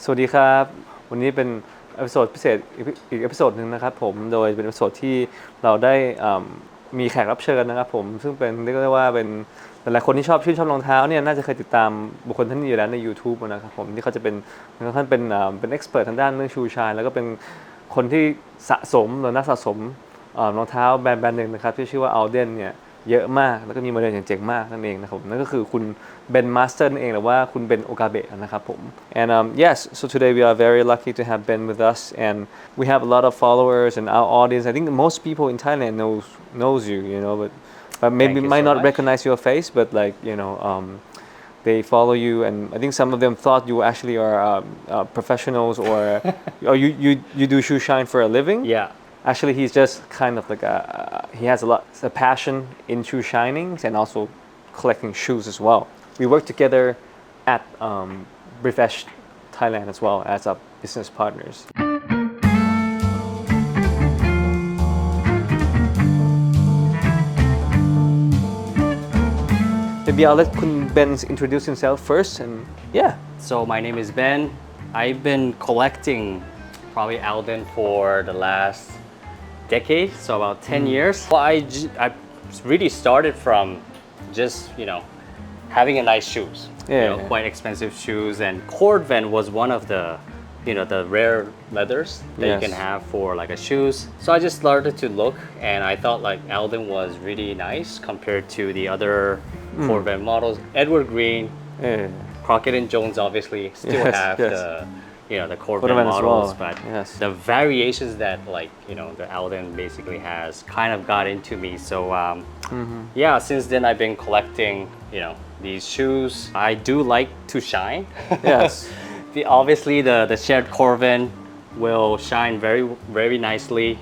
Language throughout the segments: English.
สวัสดีครับวันนี้เป็นเอพิโซดพิเศษอีกเอพิโซดหนึ่งนะครับผมโดยเป็นเอพิโซดที่เราได้มีแขกรับเชิญนะครับผมซึ่งเป็นเรียกได้ว่าเป็นหลายๆคนที่ชื่นชอบรองเท้าเนี่ยน่าจะเคยติดตามบุคคลท่านนี้อยู่แล้วใน YouTube นะครับผมที่เขาจะเป็นท่านเป็นเอ็กซ์เพรสทางด้านเรื่องชูชายแล้วก็เป็นคนที่สะสมหรือนักสะสมรองเท้าแบรนด์หนึ่งนะครับที่ชื่อว่า Alden เนี่ยเยอะมากแล้วก็มีโมเดลอย่างเจ๋งมากนั่นเองนะครับนั่นก็คือคุณเบนมาสเตอร์นั่นเองหรือว่าคุณเบนโอกาเบะนะครับผม and yes so today we are very lucky to have Ben with us and we have a lot of followers and our audience I think most people in Thailand knows you know but maybe might not recognize your face but like you know they follow you and I think some of them thought you actually are professionals or you do shoe shine for a living Actually, he's just kind of like he has a passion in shoe shinings and also collecting shoes as well. We work together at Refresh Thailand as well as our business partners. Maybe I'll let Kun Ben introduce himself first and yeah. So my name is Ben. I've been collecting probably Alden for the last decade, so about 10 years. Well, I really started from just, having a nice shoes. Quite expensive shoes. And Cordvan was one of the, the rare leathers that you can have for like a shoes. So I just started to look and I thought like Alden was really nice compared to the other Cordvan models. Edward Green, Crockett and Jones obviously still have the Cordvan models, but the variations that the Alden basically has kind of got into me. So since then I've been collecting, these shoes. I do like to shine. Yes. Obviously the shared Cordvan will shine very, very nicely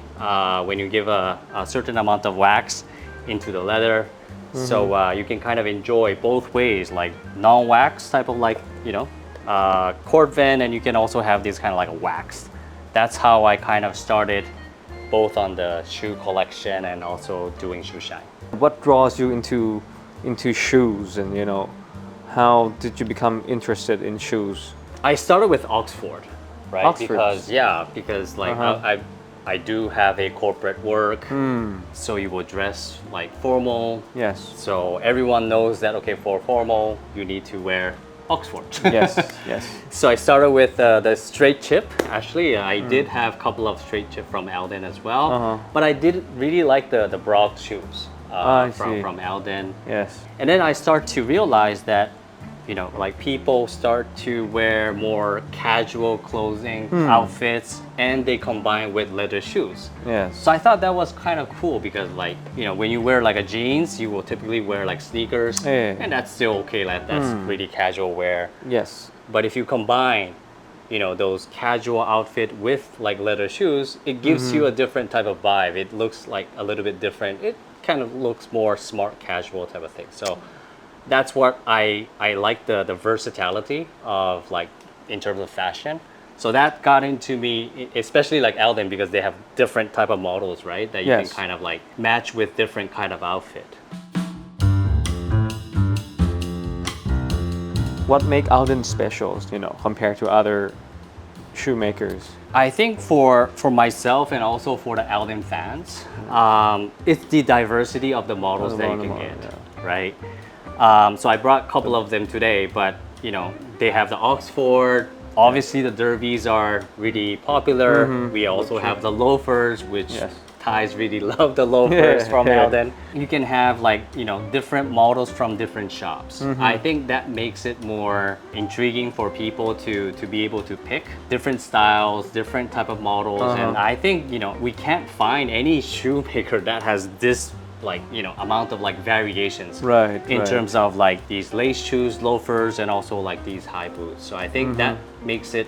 when you give a certain amount of wax into the leather. So you can kind of enjoy both ways, like non-wax type of Cordvan, and you can also have this kind of like a wax. That's how I kind of started both on the shoe collection and also doing shoe shine. What draws you into shoes and how did you become interested in shoes? I started with Oxford, right? Oxford. Because like I do have a corporate work, so you will dress like formal. Yes. So everyone knows that for formal you need to wear Oxford. Yes. So I started with the straight chip. Actually, I did have a couple of straight chip from Alden as well. But I did really like the broad shoes from Alden. Yes. And then I start to realize that, people start to wear more casual clothing, outfits, and they combine with leather shoes. Yes. So I thought that was kind of cool because when you wear like a jeans, you will typically wear like sneakers, and that's still okay. Like that's really casual wear. Yes. But if you combine, those casual outfit with like leather shoes, it gives you a different type of vibe. It looks like a little bit different. It kind of looks more smart casual type of thing. So that's what I like the versatility of like in terms of fashion. So that got into me, especially like Alden, because they have different type of models, right? That you can kind of like match with different kind of outfit. What make Alden special, compared to other shoemakers? I think for myself and also for the Alden fans, it's the diversity of the models that you can get, right? So I brought a couple of them today, but they have the Oxford. Obviously, the derbies are really popular. We also have the loafers, which Thais really love the loafers from Alden. You can have different models from different shops. I think that makes it more intriguing for people to be able to pick different styles, different type of models. And I think we can't find any shoemaker that has this amount of variations in terms of these lace shoes, loafers, and also these high boots. So I think that makes it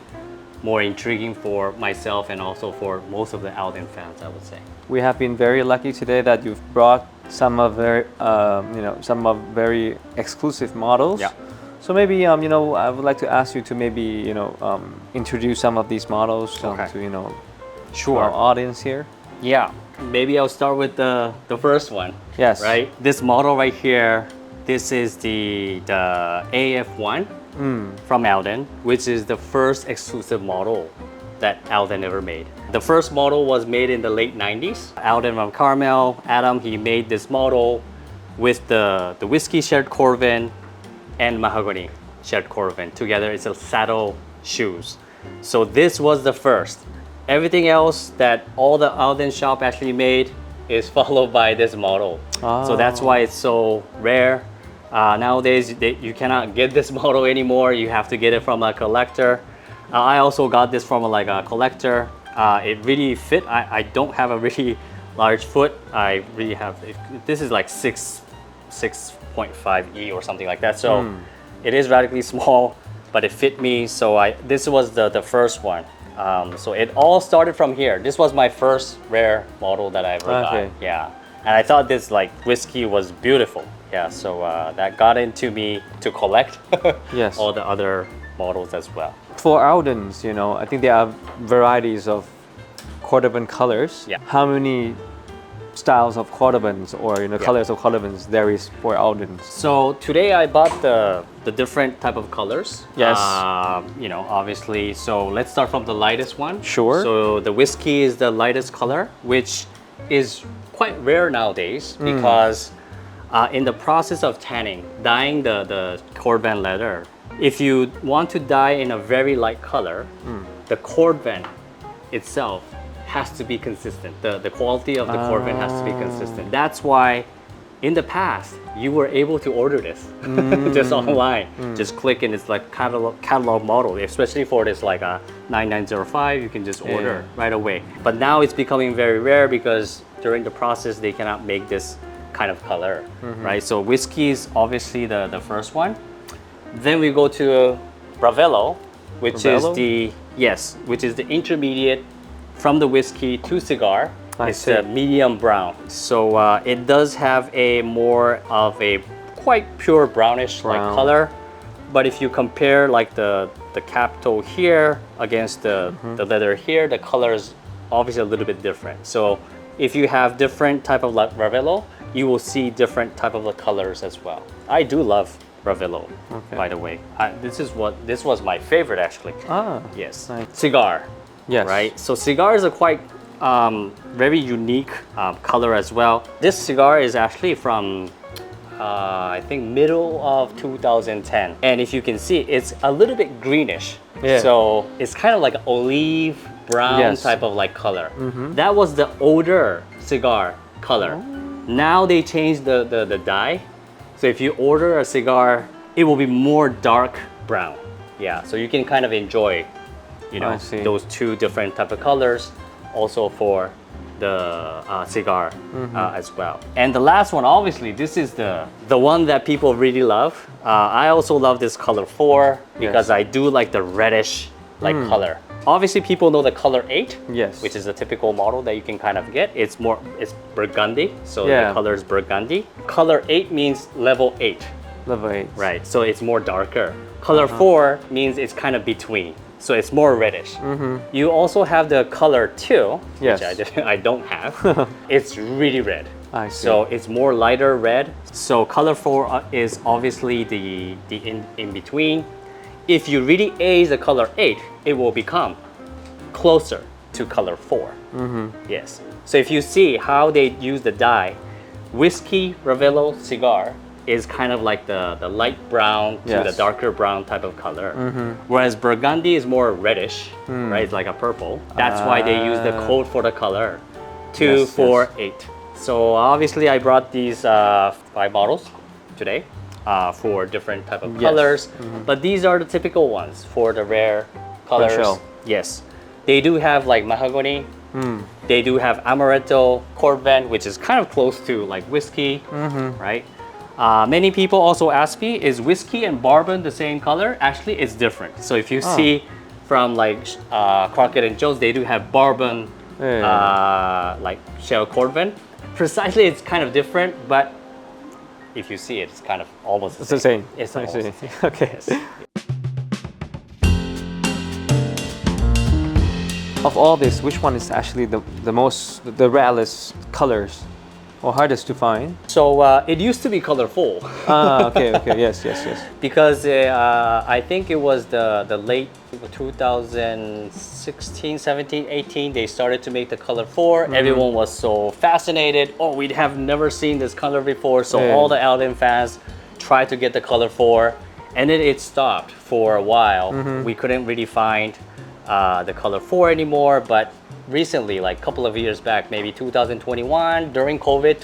more intriguing for myself and also for most of the Alden fans, I would say. We have been very lucky today that you've brought some of very exclusive models. Yeah. So maybe I would like to ask you to maybe introduce some of these models to our audience here. Yeah. Maybe I'll start with the first one. Yes. Right? This model right here, this is the AF1. from Alden, which is the first exclusive model that Alden ever made. The first model was made in the late 90s. Alden from Carmel, Adam, he made this model with the whiskey shared Corvin and mahogany shared Corvin. Together it's a saddle shoes. So this was the first. Everything else that all the Alden shop actually made is followed by this model. So that's why it's so rare. Nowadays, you cannot get this model anymore. You have to get it from a collector. I also got this from a collector. It really fit. I don't have a really large foot. I really have, this is like 6.5E or something like that. So it is radically small, but it fit me. So this was the first one. So it all started from here. This was my first rare model that I ever got. Yeah. And I thought this like whiskey was beautiful. Yeah, so that got into me to collect Yes. all the other models as well. For Aldens, I think there are varieties of cordovan colors. Yeah. How many styles of cordovans or colors of cordovans there is for Aldens? So today I bought the different type of colors. Yes. Obviously. So let's start from the lightest one. Sure. So the whiskey is the lightest color, which is quite rare nowadays because in the process of tanning, dyeing the Cordovan leather, if you want to dye in a very light color, the Cordovan itself has to be consistent. The quality of the Cordovan has to be consistent. That's why in the past, you were able to order this just online. Just click and it's like catalog model, especially for this like a 9905, you can just order right away. But now it's becoming very rare because during the process, they cannot make this kind of color, right? So whiskey is obviously the first one. Then we go to Ravello, which is the intermediate from the whiskey to cigar. It's a medium brown. So it does have a more of a quite pure brownish like color. But if you compare like the capital here against the leather here, the color is obviously a little bit different. So if you have different type of Ravello, you will see different type of colors as well. I do love Ravello, by the way. This was my favorite actually. Yes. Nice. Cigar. Yes. Right. So cigar is a quite very unique color as well. This cigar is actually from I think middle of 2010, and if you can see, it's a little bit greenish. Yeah. So it's kind of like olive brown type of like color. That was the older cigar color. Now they changed the dye. So if you order a cigar, it will be more dark brown. Yeah. So you can kind of enjoy, those two different type of colors. Also for the cigar as well. And the last one, obviously, this is the one that people really love. I also love this color 4 because I do like the reddish color. Obviously, people know the color 8, which is a typical model that you can kind of get. It's burgundy, so the color is burgundy. Color 8 means level 8. Level 8. Right, so it's more darker. Color 4 means it's kind of between. So it's more reddish. You also have the color 2, which I don't have. It's really red. I see. So it's more lighter red. So color 4 is obviously the in between. If you really age the color 8, it will become closer to color 4. Yes. So if you see how they use the dye, whiskey Ravello cigar is kind of like the light brown to the darker brown type of color. Whereas burgundy is more reddish, right? It's like a purple. That's why they use the code for the color 248. So obviously I brought these 5 models today for different type of colors. But these are the typical ones for the rare colors. Yes. They do have like mahogany. They do have amaretto, cordovan, which is kind of close to like whiskey, right? Many people also ask me, is whiskey and bourbon the same color? Actually, it's different. So if you see from like Crockett and Jones, they do have bourbon, like shell cordovan. Precisely, it's kind of different, but if you see it, it's kind of almost the same. It's almost the same. Okay. Yes. Of all this, which one is actually the rarest colors or hardest to find? So it used to be colorful. Okay, yes. Because I think it was the late 2016, 17, 18, they started to make the color 4. Everyone was so fascinated. Oh, we have never seen this color before. So all the Alden fans tried to get the color 4. And then it stopped for a while. We couldn't really find the color 4 anymore. But recently, like a couple of years back, maybe 2021, during COVID,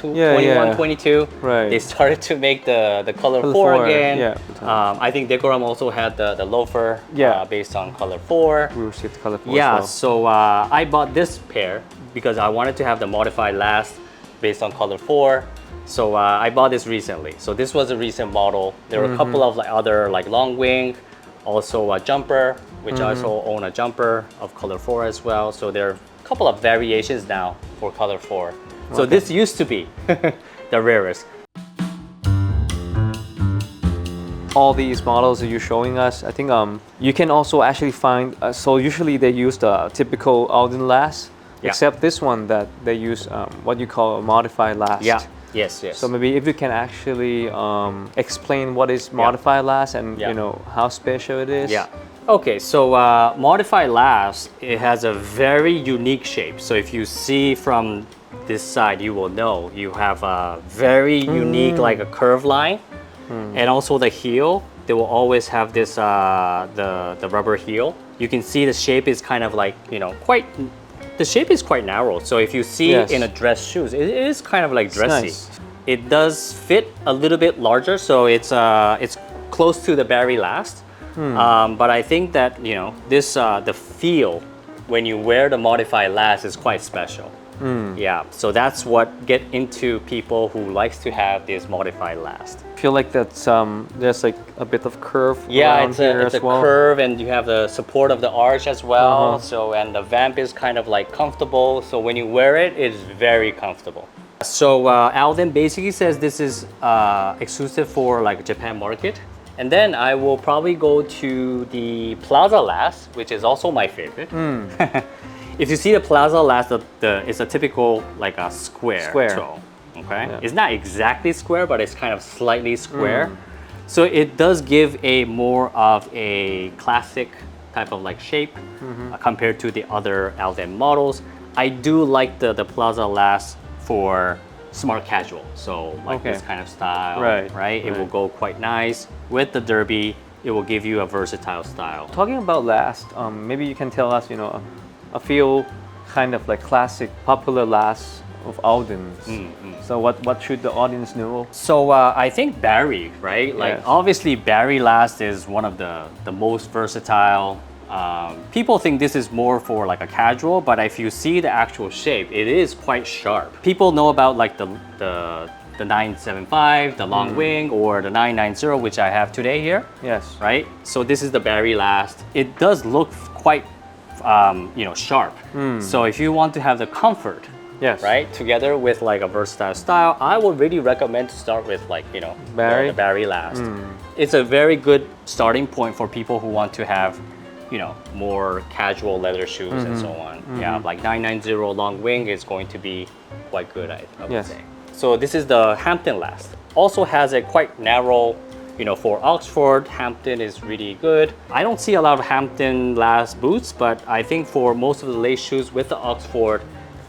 22, right. they started to make the color 4 again. I think Decorum also had the loafer based on color 4. We received color 4 Yeah, as well. so I bought this pair because I wanted to have the modified last based on color 4. So I bought this recently. So this was a recent model. There were a couple of other long wing, also a jumper, which I also own a jumper of color 4 as well. So there are a couple of variations now for color 4. So this used to be the rarest. All these models that you're showing us, I think you can also actually find, so usually they use the typical Alden last, except this one that they use what you call a modified last. Yeah. Yes. So maybe if you can actually explain what is modified last and you know how special it is. Yeah. Okay, so modified last, it has a very unique shape. So if you see from this side, you will know you have a very unique, like a curved line, and also the heel. They will always have this the rubber heel. You can see the shape is kind of like quite. The shape is quite narrow, so if you see in a dress shoes, it is kind of like dressy. Nice. It does fit a little bit larger, so it's close to the Barry Last. But I think that this the feel when you wear the modified last is quite special. Yeah, so that's what get into people who likes to have this modified last. I feel like that's there's like a bit of curve around it's here a as well. curve, and you have the support of the arch as well. So and the vamp is kind of like comfortable. So when you wear it, it's very comfortable. So Alden basically says this is exclusive for like Japan market. And then I will probably go to the Plaza Last, which is also my favorite. If you see the Plaza Last, it's a typical like a square toe. Okay, it's not exactly square, but it's kind of slightly square. So it does give a more of a classic type of like shape compared to the other Alden models. I do like the Plaza Last for smart casual, so like this kind of style, right? It will go quite nice with the derby. It will give you a versatile style. Talking about last, maybe you can tell us, a few kind of like classic, popular lasts of Alden's. So what should the audience know? So I think Barry, right? Like obviously Barry Last is one of the most versatile. People think this is more for like a casual, but if you see the actual shape, it is quite sharp. People know about like the 975, the long wing, or the 990, which I have today here. Yes. Right? So this is the Barry Last. It does look quite sharp. So if you want to have the comfort, right, together with like a versatile style, I would really recommend to start with like the Barry Last. It's a very good starting point for people who want to have more casual leather shoes and so on. Yeah, like 990 long wing is going to be quite good, I would say. So this is the Hampton Last. Also has a quite narrow, for Oxford, Hampton is really good. I don't see a lot of Hampton Last boots, but I think for most of the lace shoes with the Oxford,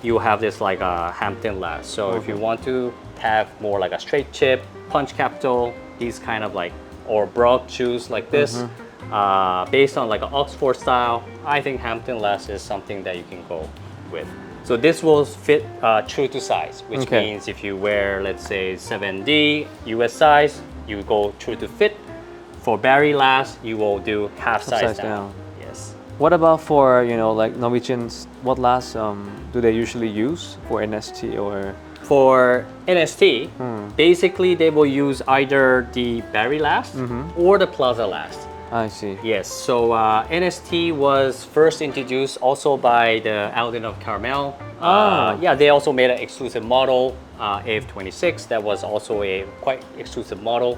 you have this like a Hampton Last. So if you want to have more like a straight chip, punch capital, these kind of like, or broad shoes like this, based on like an Oxford style, I think Hampton Last is something that you can go with. So this will fit true to size, which means if you wear, let's say 7D US size, you go true to fit. For Barry Last, you will do half size down. Yes. What about for like Norwegians? What last do they usually use for NST or? For NST, basically they will use either the Barry Last or the Plaza Last. I see. Yes, so NST was first introduced also by the Alden of Carmel. Yeah, they also made an exclusive model, AF26, that was also a quite exclusive model.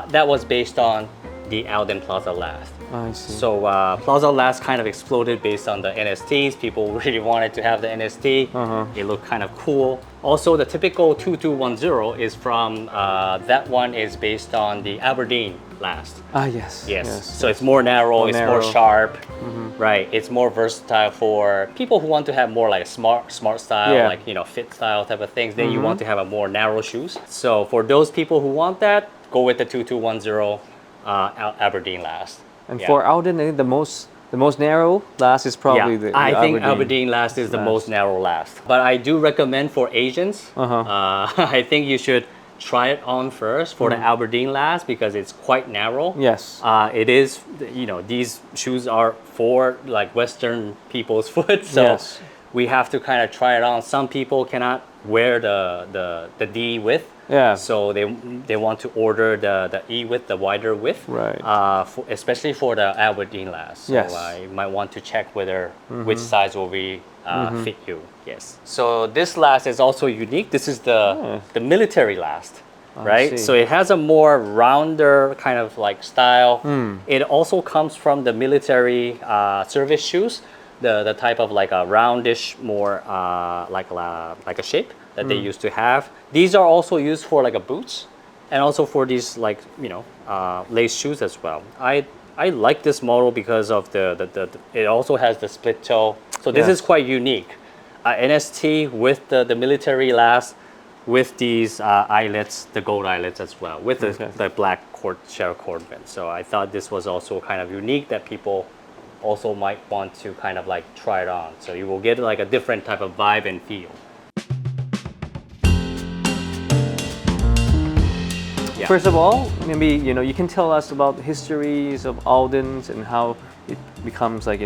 That was based on the Alden Plaza Last. I see. So Plaza Last kind of exploded based on the NSTs. People really wanted to have the NST. It looked kind of cool. Also, the typical 2210 is from that one is based on the Aberdeen Last. Yes. Yes. So it's more narrow, it's more narrow. sharp, right? It's more versatile for people who want to have more like smart style, Yeah. like fit style type of things. Then you want to have a more narrow shoes. So for those people who want that, go with the 2210 Aberdeen Last. And Yeah. for Alden, I think the most narrow last is probably the I think Aberdeen. Aberdeen Last is the most narrow last. But I do recommend for Asians, I think you should try it on first for the Aberdeen Last because it's quite narrow. Yes. It is, these shoes are for like Western people's foot. So Yes. we have to kind of try it on. Some people cannot wear the D width. Yeah. So they want to order the E width, the wider width. Right. Especially for the Aberdeen Last. So Yes. you might want to check whether which size will be fit you. Yes. So this last is also unique. This is the military last. Right? see. So it has a more rounder kind of like style. It also comes from the military service shoes, the type of like a roundish, more like a shape that they used to have. These are also used for like a boots and also for these like, lace shoes as well. I like this model because of the it also has the split toe. So this Yes. is quite unique. NST with the military last with these eyelets, the gold eyelets as well, with the black shell cordband. So I thought this was also kind of unique that people also might want to kind of like try it on. So you will get like a different type of vibe and feel. Yeah. First of all, maybe you can tell us about the histories of Alden's and how it becomes like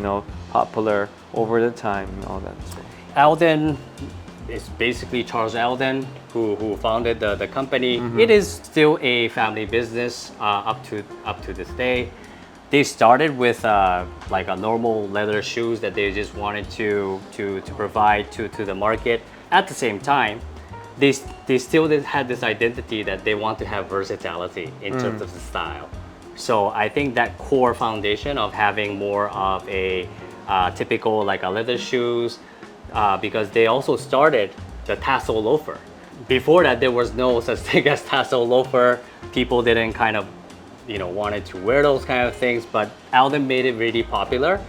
popular over the time and all that. So. Alden is basically Charles Alden who founded the company. It is still a family business up to this day. They started with like a normal leather shoes that they just wanted to provide to the market. At the same time, they still had this identity that they want to have versatility in terms of the style. So I think that core foundation of having more of a typical like a leather shoes, because they also started the tassel loafer. Before that, there was no such thing as tassel loafer. People didn't kind of wanted to wear those kind of things, but Alden made it really popular.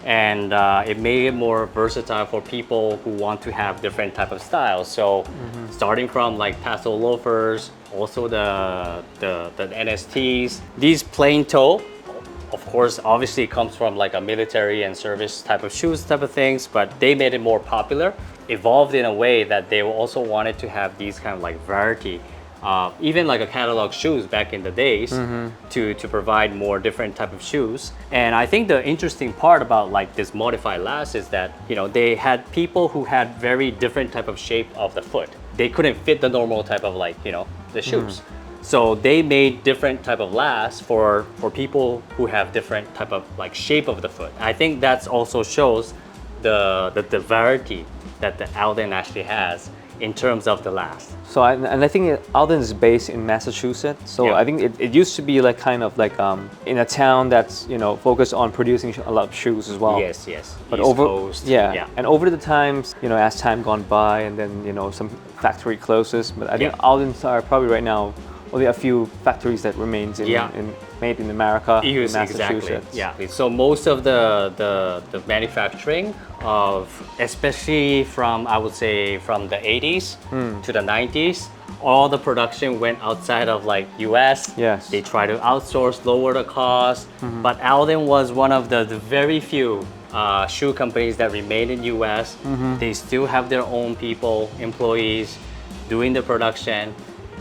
And it made it more versatile for people who want to have different type of styles. So starting from like tassel loafers, also the NSTs, these plain toe, of course, obviously comes from like a military and service type of shoes type of things, but they made it more popular, evolved in a way that they also wanted to have these kind of like variety. Even like a catalog shoes back in the days to provide more different type of shoes. And I think the interesting part about like this modified last is that they had people who had very different type of shape of the foot. They couldn't fit the normal type of like the shoes. So they made different type of lasts for people who have different type of like shape of the foot. I think that also shows the variety that the Alden actually has in terms of the last. So I think Alden is based in Massachusetts. So Yeah. I think it used to be like kind of like in a town that's focused on producing a lot of shoes as well. Yes. But East over Coast. and over the times, as time gone by, and then some factory closes. But I think Yeah. Alden's are probably right now only a few factories that remains made in America, in Massachusetts. Exactly. Yeah. So most of the manufacturing of, especially from I would say from the 80s to the 90s, all the production went outside of like US. Yes. They try to outsource, lower the cost. But Alden was one of the very few shoe companies that remained in US. They still have their own people, employees doing the production.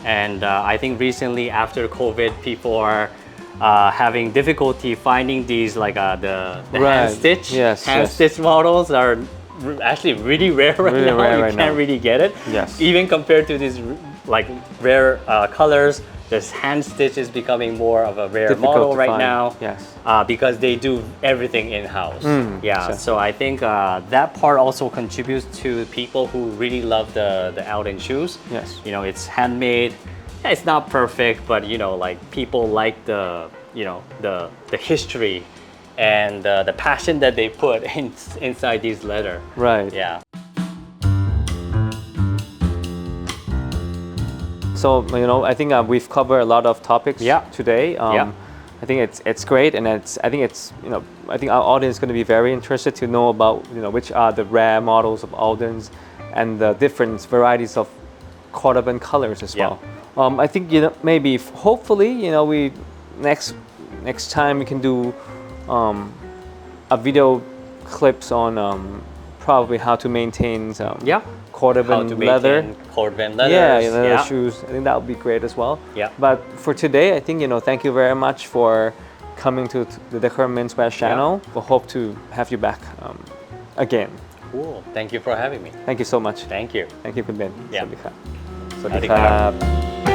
And I think recently after COVID, people are having difficulty finding these like the hand stitch. Hand stitch models are actually really rare right now. You can't really get it. Yes. Even compared to these like rare colors, this hand stitch is becoming more of a rare model right now. Yes. Because they do everything in-house. Exactly. So I think that part also contributes to people who really love the Alden shoes. Yes. It's handmade. It's not perfect, but like people like you know the history and the passion that they put inside these letter. Right. Yeah. So I think we've covered a lot of topics Yeah. today. Yeah. I think it's great, and I think our audience is going to be very interested to know about which are the rare models of Aldens and the different varieties of cordon colors as well. I think maybe hopefully we next time we can do a video clips on probably how to maintain Yeah. cordon How to leather. maintain cordon leathers. Yeah, leather Yeah. shoes. I think that would be great as well. Yeah. But for today, I think thank you very much for coming to the Decor Menswear channel. We hope to have you back again. Cool. Thank you for having me. Thank you so much. Thank you. Thank you คุณเบน Yeah. สวัสดีครับ สวัสดีครับ บ